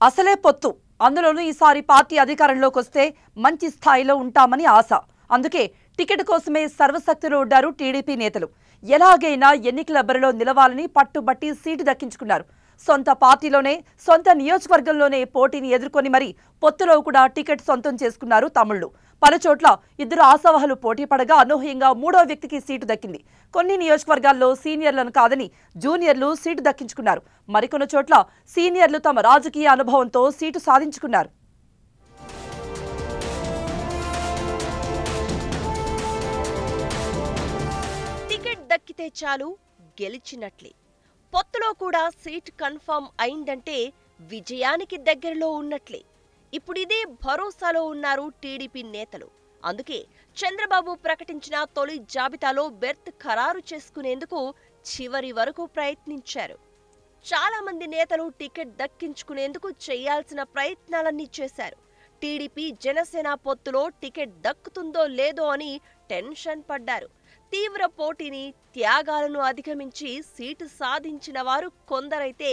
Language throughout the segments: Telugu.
అసలే పొత్తు. అందులోనూ ఈసారి పార్టీ అధికారంలోకి వస్తే మంచి స్థాయిలో ఉంటామని ఆశ. అందుకే టికెట్ కోసమే సర్వశక్తులు ఒడ్డారు టీడీపీ నేతలు. ఎలాగైనా ఎన్నికల బరిలో నిలవాలని పట్టుబట్టి సీటు దక్కించుకున్నారు. సొంత పార్టీలోనే, సొంత నియోజకవర్గంలోనే పోటీని ఎదుర్కొని మరి పొత్తులో కూడా టికెట్ సొంతం చేసుకున్నారు తమ్ముళ్లు. పలుచోట్ల ఇద్దరు ఆశావహులు పోటీ పడగా అనూహ్యంగా మూడో వ్యక్తికి సీటు దక్కింది. కొన్ని నియోజకవర్గాల్లో సీనియర్లను కాదని జూనియర్లు సీటు దక్కించుకున్నారు. మరికొన్ని చోట్ల సీనియర్లు తమ రాజకీయ అనుభవంతో సీటు సాధించుకున్నారు. టికెట్ దక్కితే చాలు, గెలిచినట్లే. పొత్తులో కూడా సీట్ కన్ఫర్మ్ అయిందంటే విజయానికి దగ్గరలో ఉన్నట్లే. ఇప్పుడిదే భరోసాలో ఉన్నారు టీడీపీ నేతలు. అందుకే చంద్రబాబు ప్రకటించిన తొలి జాబితాలో బెర్త్ ఖరారు చేసుకునేందుకు చివరి వరకు ప్రయత్నించారు. చాలా మంది నేతలు టికెట్ దక్కించుకునేందుకు చేయాల్సిన ప్రయత్నాలన్నీ చేశారు. టీడీపీ జనసేన పొత్తులో టికెట్ దక్కుతుందో లేదో అని టెన్షన్ పడ్డారు. తీవ్ర పోటీని, త్యాగాలను అధిగమించి సీటు సాధించిన వారు కొందరైతే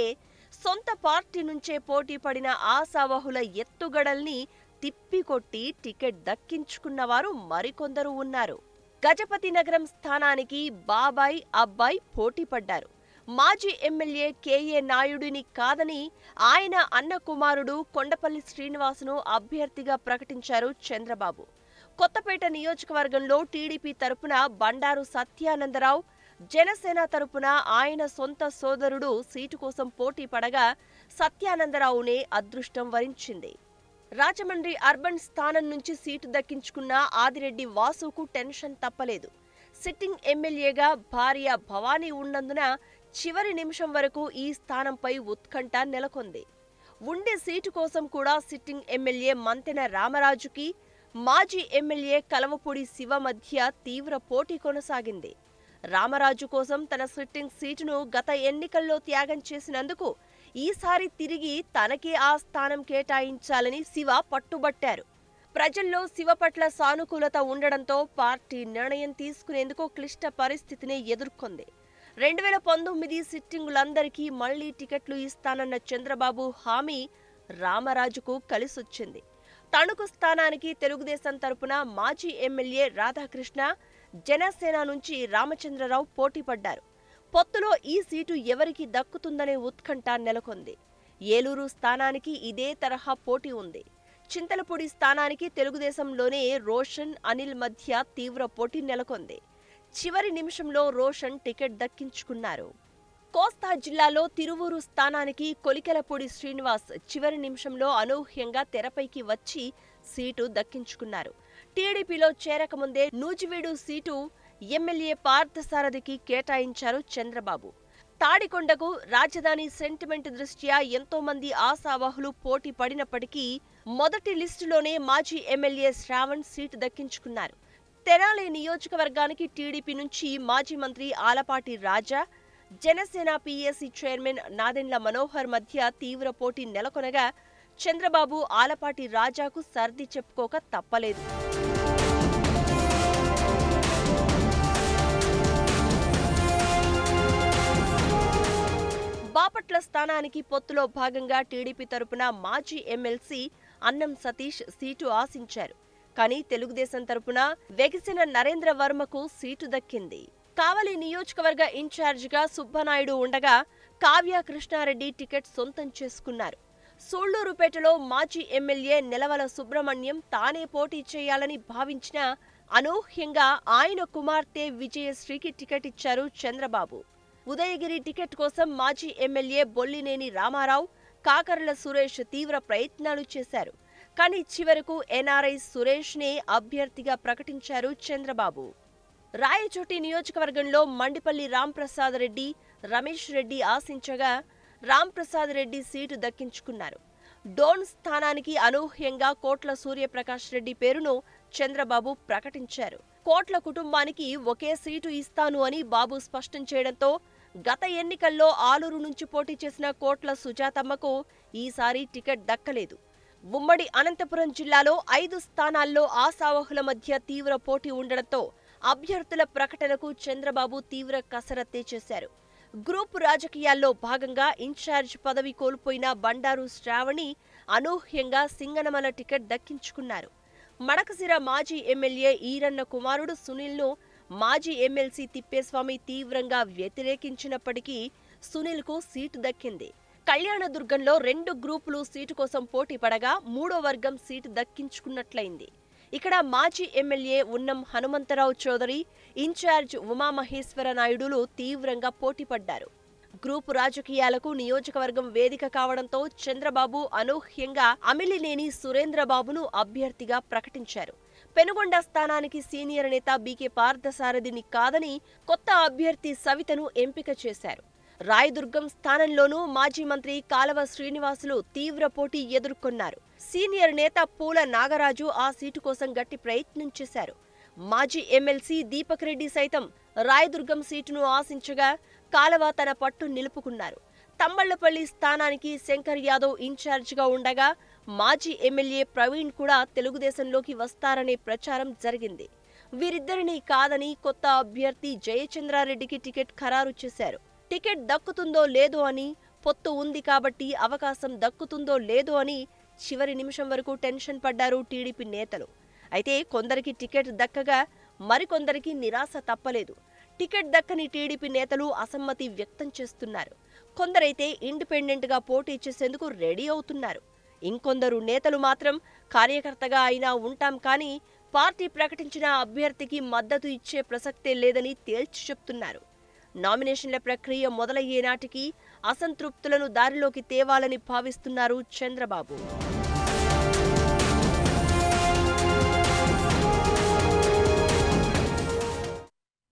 సొంత పార్టీ నుంచే పోటీ పడిన ఆశావహుల ఎత్తుగడల్ని తిప్పికొట్టి టికెట్ దక్కించుకున్నవారు మరికొందరు ఉన్నారు. గజపతి నగరం స్థానానికి బాబాయ్, అబ్బాయి పోటీ పడ్డారు. మాజీ ఎమ్మెల్యే కేఏ నాయుడిని కాదని ఆయన అన్న కుమారుడు కొండపల్లి శ్రీనివాసును అభ్యర్థిగా ప్రకటించారు చంద్రబాబు. కొత్తపేట నియోజకవర్గంలో టీడీపీ తరపున బండారు సత్యానందరావు, జనసేన తరపున ఆయన సొంత సోదరుడు సీటు కోసం పోటీ పడగా సత్యానందరావునే అదృష్టం వరించింది. రాజమండ్రి అర్బన్ స్థానం నుంచి సీటు దక్కించుకున్న ఆదిరెడ్డి వాసుకు టెన్షన్ తప్పలేదు. సిట్టింగ్ ఎమ్మెల్యేగా భార్య భవానీ ఉన్నందున చివరి నిమిషం వరకు ఈ స్థానంపై ఉత్కంఠ నెలకొంది. ఉండే సీటు కోసం కూడా సిట్టింగ్ ఎమ్మెల్యే మంతెన రామరాజుకి, మాజీ ఎమ్మెల్యే కలవపూడి శివ మధ్య తీవ్ర పోటీ కొనసాగింది. రామరాజు కోసం తన సిట్టింగ్ సీటును గత ఎన్నికల్లో త్యాగం చేసినందుకు ఈసారి తిరిగి తనకే ఆ స్థానం కేటాయించాలని శివ పట్టుబట్టారు. ప్రజల్లో శివ పట్ల సానుకూలత ఉండడంతో పార్టీ నిర్ణయం తీసుకునేందుకు క్లిష్ట పరిస్థితిని ఎదుర్కొంది. 2019 సిట్టింగులందరికీ మళ్లీ టికెట్లు ఇస్తానన్న చంద్రబాబు హామీ రామరాజుకు కలిసొచ్చింది. తణుకు స్థానానికి తెలుగుదేశం తరపున మాజీ ఎమ్మెల్యే రాధాకృష్ణ, జనసేన నుంచి రామచంద్రరావు పోటీ పడ్డారు. పొత్తులో ఈ సీటు ఎవరికి దక్కుతుందనే ఉత్కంఠ నెలకొంది. ఏలూరు స్థానానికి ఇదే తరహా పోటీ ఉంది. చింతలపూడి స్థానానికి తెలుగుదేశంలోనే రోషన్, అనిల్ మధ్య తీవ్ర పోటీ నెలకొంది. చివరి నిమిషంలో రోషన్ టికెట్ దక్కించుకున్నారు. కోస్తా జిల్లాలో తిరువూరు స్థానానికి కొలికెలపూడి శ్రీనివాస్ చివరి నిమిషంలో అనూహ్యంగా తెరపైకి వచ్చి సీటు దక్కించుకున్నారు. టీడీపీలో చేరకముందే నూజివీడు సీటు ఎమ్మెల్యే పార్థసారథికి కేటాయించారు చంద్రబాబు. తాడికొండకు రాజధాని సెంటిమెంట్ దృష్ట్యా ఎంతో మంది ఆశావహులు పోటీ పడినప్పటికీ మొదటి లిస్టులోనే మాజీ ఎమ్మెల్యే శ్రావణ్ సీటు దక్కించుకున్నారు. తెనాలి నియోజకవర్గానికి టీడీపీ నుంచి మాజీ మంత్రి ఆలపాటి రాజా, జనసేన పీఏసీ చైర్మన్ నాదెండ్ల మనోహర్ మధ్య తీవ్ర పోటీ నెలకొనగా చంద్రబాబు ఆలపాటి రాజాకు సర్ది చెప్పుకోక తప్పలేదు. బాపట్ల స్థానానికి పొత్తులో భాగంగా టీడీపీ తరపున మాజీ ఎమ్మెల్సీ అన్నం సతీష్ సీటు ఆశించారు. కానీ తెలుగుదేశం తరపున వెగిసిన నరేంద్ర వర్మకు సీటు దక్కింది. కావలి నియోజకవర్గ ఇన్ఛార్జిగా సుబ్బనాయుడు ఉండగా కావ్య కృష్ణారెడ్డి టికెట్ సొంతం చేసుకున్నారు. సూళ్లూరుపేటలో మాజీ ఎమ్మెల్యే నెలవల సుబ్రహ్మణ్యం తానే పోటీ చేయాలని భావించినా అనూహ్యంగా ఆయన కుమార్తె విజయశ్రీకి టికెట్ ఇచ్చారు చంద్రబాబు. ఉదయగిరి టికెట్ కోసం మాజీ ఎమ్మెల్యే బొల్లినేని రామారావు, కాకర్ల సురేష్ తీవ్ర ప్రయత్నాలు చేశారు. కానీ చివరకు ఎన్ఆర్ఐ సురేష్నే అభ్యర్థిగా ప్రకటించారు చంద్రబాబు. రాయచోటి నియోజకవర్గంలో మండిపల్లి రాంప్రసాద్ రెడ్డి, రమేష్ రెడ్డి ఆశించగా రాంప్రసాద్ రెడ్డి సీటు దక్కించుకున్నారు. డోన్ స్థానానికి అనూహ్యంగా కోట్ల సూర్యప్రకాష్ రెడ్డి పేరును చంద్రబాబు ప్రకటించారు. కోట్ల కుటుంబానికి ఒకే సీటు ఇస్తాను అని బాబు స్పష్టం చేయడంతో గత ఎన్నికల్లో ఆలూరు నుంచి పోటీ చేసిన కోట్ల సుజాతమ్మకు ఈసారి టికెట్ దక్కలేదు. ఉమ్మడి అనంతపురం జిల్లాలో 5 స్థానాల్లో ఆశావహుల మధ్య తీవ్ర పోటీ ఉండడంతో అభ్యర్థుల ప్రకటనకు చంద్రబాబు తీవ్ర కసరత్తే చేశారు. గ్రూప్ రాజకీయాల్లో భాగంగా ఇన్ఛార్జ్ పదవి కోల్పోయిన బండారు శ్రావణి అనూహ్యంగా సింగనమల టికెట్ దక్కించుకున్నారు. మడకసిర మాజీ ఎమ్మెల్యే ఈరన్న కుమారుడు సునీల్ను మాజీ ఎమ్మెల్సీ తిప్పేస్వామి తీవ్రంగా వ్యతిరేకించినప్పటికీ సునీల్కు సీటు దక్కింది. కళ్యాణదుర్గంలో 2 గ్రూపులు సీటు కోసం పోటీ పడగా 3వ వర్గం సీటు దక్కించుకున్నట్లయింది. ఇక్కడ మాజీ ఎమ్మెల్యే ఉన్నం హనుమంతరావు చౌదరి, ఇన్ఛార్జ్ ఉమామహేశ్వర నాయుడులు తీవ్రంగా పోటీపడ్డారు. గ్రూపు రాజకీయాలకు నియోజకవర్గం వేదిక కావడంతో చంద్రబాబు అనూహ్యంగా అమిలినేని సురేంద్రబాబును అభ్యర్థిగా ప్రకటించారు. పెనుగొండ స్థానానికి సీనియర్ నేత బీకే పార్థసారథిని కాదని కొత్త అభ్యర్థి సవితను ఎంపిక చేశారు. రాయదుర్గం స్థానంలోనూ మాజీ మంత్రి కాలవ శ్రీనివాసులు తీవ్ర పోటీ ఎదుర్కొన్నారు. సీనియర్ నేత పూల నాగరాజు ఆ సీటు కోసం గట్టి ప్రయత్నం చేశారు. మాజీ ఎమ్మెల్సీ దీపక్ రెడ్డి సైతం రాయదుర్గం సీటును ఆశించగా కాలవ తన పట్టు నిలుపుకున్నారు. తంబళ్లపల్లి స్థానానికి శంకర్ యాదవ్ ఇన్ఛార్జిగా ఉండగా మాజీ ఎమ్మెల్యే ప్రవీణ్ కూడా తెలుగుదేశంలోకి వస్తారనే ప్రచారం జరిగింది. వీరిద్దరినీ కాదని కొత్త అభ్యర్థి జయచంద్రారెడ్డికి టికెట్ ఖరారు చేశారు. టికెట్ దక్కుతుందో లేదో అని, పొత్తు ఉంది కాబట్టి అవకాశం దక్కుతుందో లేదో అని చివరి నిమిషం వరకు టెన్షన్ పడ్డారు టీడీపీ నేతలు. అయితే కొందరికి టికెట్ దక్కగా మరికొందరికి నిరాశ తప్పలేదు. టికెట్ దక్కని టీడీపీ నేతలు అసమ్మతి వ్యక్తం చేస్తున్నారు. కొందరైతే ఇండిపెండెంట్గా పోటీ చేసేందుకు రెడీ అవుతున్నారు. ఇంకొందరు నేతలు మాత్రం కార్యకర్తగా అయినా ఉంటాం కానీ పార్టీ ప్రకటించిన అభ్యర్థికి మద్దతు ఇచ్చే ప్రసక్తే లేదని తేల్చి చెప్తున్నారు. నామినేషన్ల ప్రక్రియ మొదలయ్యే నాటికి అసంతృప్తులను దారిలోకి తేవాలని భావిస్తున్నారు చంద్రబాబు.